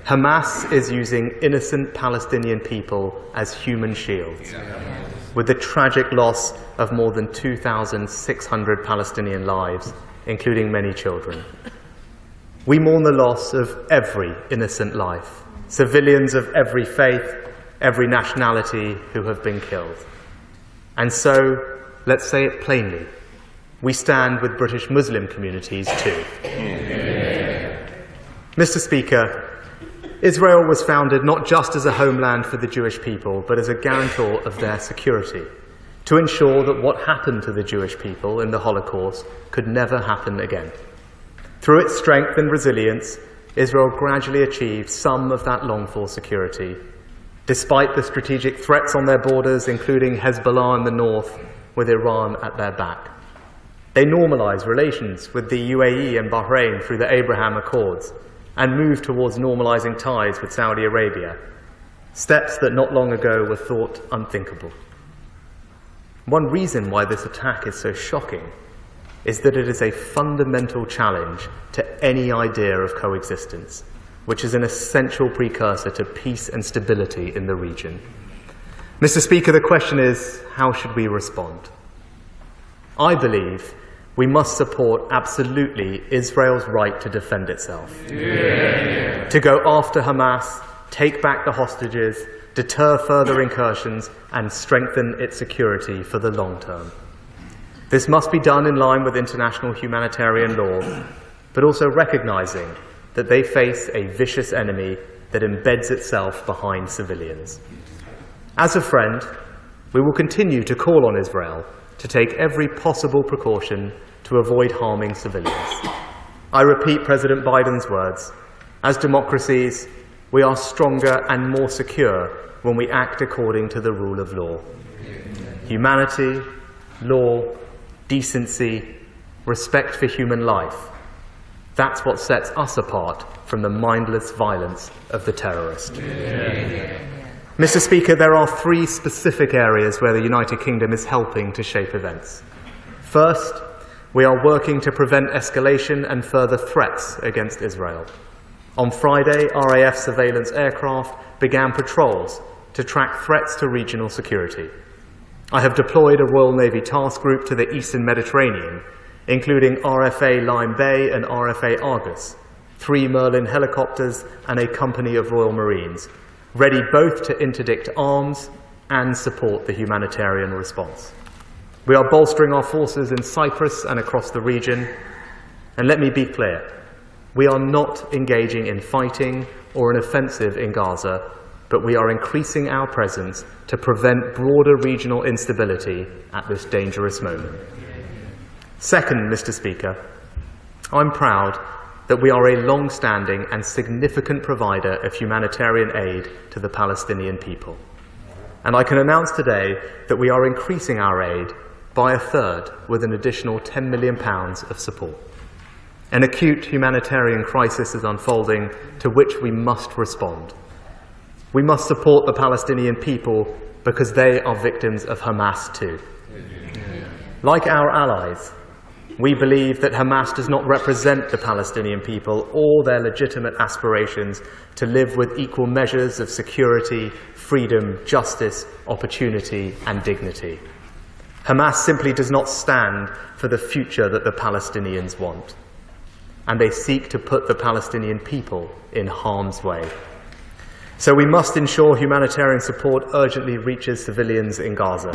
Hamas is using innocent Palestinian people as human shields, with the tragic loss of more than 2,600 Palestinian lives, including many children. We mourn the loss of every innocent life, civilians of every faith, every nationality who have been killed. And so, let's say it plainly, we stand with British Muslim communities too. Mr. Speaker, Israel was founded not just as a homeland for the Jewish people, but as a guarantor of their security, to ensure that what happened to the Jewish people in the Holocaust could never happen again. Through its strength and resilience, Israel gradually achieved some of that longed-for security, despite the strategic threats on their borders, including Hezbollah in the north, with Iran at their back. They normalized relations with the UAE and Bahrain through the Abraham Accords, and moved towards normalizing ties with Saudi Arabia, steps that not long ago were thought unthinkable. One reason why this attack is so shocking is that it is a fundamental challenge to any idea of coexistence, which is an essential precursor to peace and stability in the region. Mr. Speaker, the question is, how should we respond? I believe we must support absolutely Israel's right to defend itself, to go after Hamas, take back the hostages, deter further incursions, and strengthen its security for the long term. This must be done in line with international humanitarian law, but also recognizing that they face a vicious enemy that embeds itself behind civilians. As a friend, we will continue to call on Israel to take every possible precaution to avoid harming civilians. I repeat President Biden's words: as democracies, we are stronger and more secure when we act according to the rule of law. Humanity, law, decency, respect for human life. That's what sets us apart from the mindless violence of the terrorist. Mr. Speaker, there are three specific areas where the United Kingdom is helping to shape events. First, we are working to prevent escalation and further threats against Israel. On Friday, RAF surveillance aircraft began patrols to track threats to regional security. I have deployed a Royal Navy task group to the Eastern Mediterranean, including RFA Lyme Bay and RFA Argus, 3 Merlin helicopters and a company of Royal Marines, ready both to interdict arms and support the humanitarian response. We are bolstering our forces in Cyprus and across the region, and let me be clear, we are not engaging in fighting or an offensive in Gaza, but we are increasing our presence to prevent broader regional instability at this dangerous moment. Second, Mr. Speaker, I'm proud that we are a long-standing and significant provider of humanitarian aid to the Palestinian people. And I can announce today that we are increasing our aid by a third with an additional £10 million of support. An acute humanitarian crisis is unfolding to which we must respond. We must support the Palestinian people because they are victims of Hamas too. Like our allies, we believe that Hamas does not represent the Palestinian people or their legitimate aspirations to live with equal measures of security, freedom, justice, opportunity, and dignity. Hamas simply does not stand for the future that the Palestinians want, and they seek to put the Palestinian people in harm's way. So we must ensure humanitarian support urgently reaches civilians in Gaza.